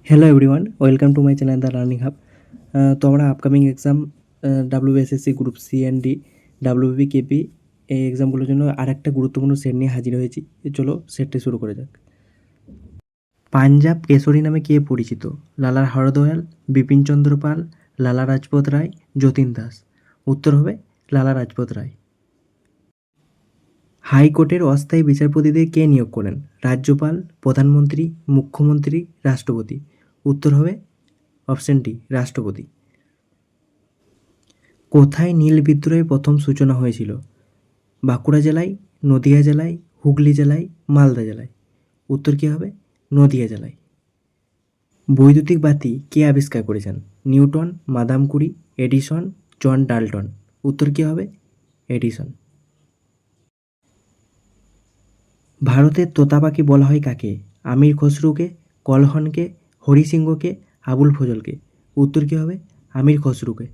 Hello everyone, welcome to my channel the learning hub. তো আমরা upcoming exam WBSSC group C and D, WB KP এই এক্সামগুলোর জন্য আর একটা গুরুত্বপূর্ণ সেট নিয়ে হাজির হয়েছি। চলো সেটটি শুরু করে যাক। পাঞ্জাব কেশরী নামে কে পরিচিত? লালা হরদয়াল, বিপিনচন্দ্র পাল, লালা রাজপথ রায়, যতীন দাস। উত্তর হবে লালা রাজপথ রায়। হাইকোর্টের অস্থায়ী বিচারপতিদের কে নিয়োগ করেন? রাজ্যপাল, প্রধানমন্ত্রী, মুখ্যমন্ত্রী, রাষ্ট্রপতি। উত্তর হবে অপশন ডি, রাষ্ট্রপতি। কোথায় নীল বিদ্রোহের প্রথম সূচনা হয়েছিল? বাঁকুড়া জেলায়, নদিয়া জেলায়, হুগলি জেলায়, মালদা জেলায়। উত্তর কী হবে? নদিয়া জেলায়। বৈদ্যুতিক বাতি কে আবিষ্কার করেছেন? Newton, Madame Curie, Edison, John Dalton. উত্তর কী হবে? এডিসন। ভারতের তোতা পাখি বলা হয় কাকে? আমির খসরুকে, কলহনকে, হরিসিংহকে, আবুল ফজলকে। উত্তর কী হবে? আমির খসরুকে।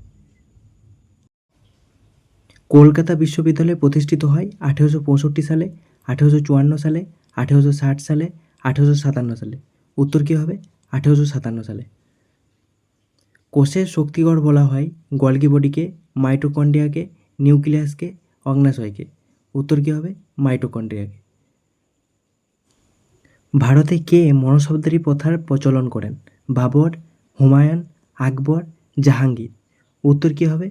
কলকাতা বিশ্ববিদ্যালয় প্রতিষ্ঠিত হয় 1865 সালে, 1854 সালে, 1860 সালে, 1857 সালে। উত্তর কী হবে? 1857 সালে। কোষের শক্তিগড় বলা হয় গলগি বডিকে, মাইটোকন্ড্রিয়াকে, নিউক্লিয়াসকে, অগ্ন্যাশয়কে। উত্তর কী হবে? মাইটোকন্ড্রিয়াকে। ভারতে কে মনসবদারি প্রথার প্রচলন করেন? বাবর, হুমায়ুন, আকবর, জাহাঙ্গীর। উত্তর কী হবে?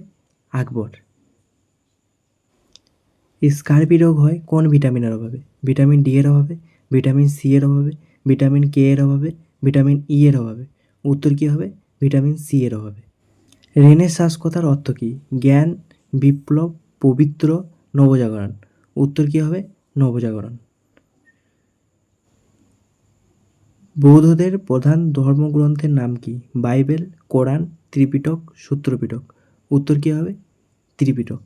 আকবর। স্কারবি রোগ হয় কোন ভিটামিনের অভাবে? ভিটামিন ডি এর অভাবে, ভিটামিন সি এর অভাবে, ভিটামিন কে এর অভাবে, ভিটামিন ই এর অভাবে। উত্তর কী হবে? ভিটামিন সি এর অভাবে। রেনেসাঁস কথার অর্থ কী? জ্ঞান, বিপ্লব, পবিত্র, নবজাগরণ। উত্তর কী হবে? নবজাগরণ। বৌদ্ধদের প্রধান ধর্মগ্রন্থের নাম কি? বাইবেল, কোরআন, ত্রিপিটক, সূত্রপিটক। উত্তর কী হবে? ত্রিপিটক।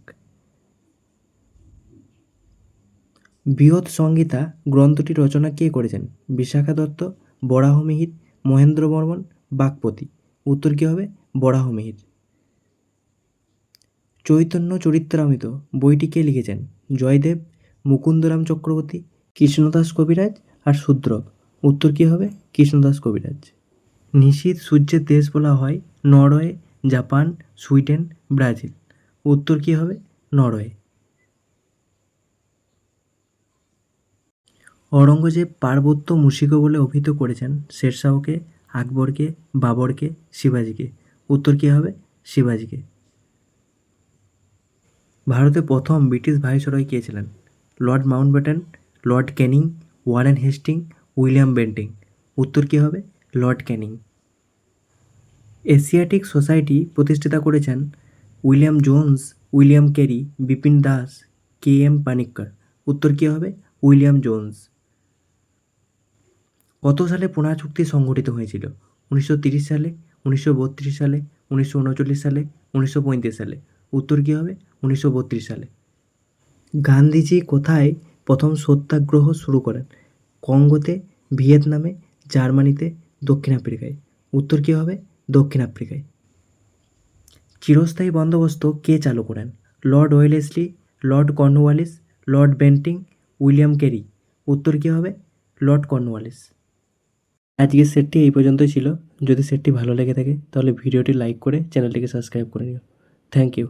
বৃহৎ সংহিতা গ্রন্থটি রচনা কে করেছেন? বিশাখা দত্ত, বরাহমিহির, মহেন্দ্র বর্মন, বাগপতি। উত্তর কী হবে? বরাহমিহির। চৈতন্য চরিত্রামৃত বইটি কে লিখেছেন? জয়দেব, মুকুন্দরাম চক্রবর্তী, কৃষ্ণদাস কবিরাজ আর শূদ্রক। উত্তর কী হবে? কৃষ্ণদাস কবিরাজ। নিশীথ সূর্যের দেশ বলা হয় নরওয়ে, জাপান, সুইডেন, ব্রাজিল। উত্তর কী হবে? নরওয়ে। অরঙ্গজেব পার্বত্য মুশিকো বলে অভিহিত করেছেন শেরশাহকে, আকবরকে, বাবরকে, শিবাজীকে। উত্তর কী হবে? শিবাজীকে। ভারতে প্রথম ব্রিটিশ ভাইসরয় কে ছিলেন? Lord Mountbatten, Lord Canning, Warren Hastings, William Bentinck. উত্তর কী হবে? Lord Canning. এশিয়াটিক সোসাইটি প্রতিষ্ঠাতা করেছেন William Jones, William Carey, Bipin Das, K M Panikkar. উত্তর কী হবে? William Jones. কত সালে পুনা চুক্তি সংঘটিত হয়েছিল? 1930 সালে, 1932 সালে, 1939 সালে, 1935 সালে। উত্তর কী হবে? 1932 সালে। গান্ধীজি কোথায় প্রথম সত্যাগ্রহ শুরু করেন? কঙ্গোতে, ভিয়েতনামে, জার্মানিতে, দক্ষিণ আফ্রিকায়। উত্তর কী হবে? দক্ষিণ আফ্রিকায়। চিরস্থায়ী বন্দোবস্ত কে চালু করেন? Lord Wellesley, Lord Cornwallis, Lord Bentinck, William carry. উত্তর কী হবে? Lord Cornwallis. আজকের সেটটি এই পর্যন্তই ছিল। যদি সেটটি ভালো লেগে থাকে তাহলে ভিডিওটি লাইক করে চ্যানেলটিকে সাবস্ক্রাইব করে নিও। Thank you.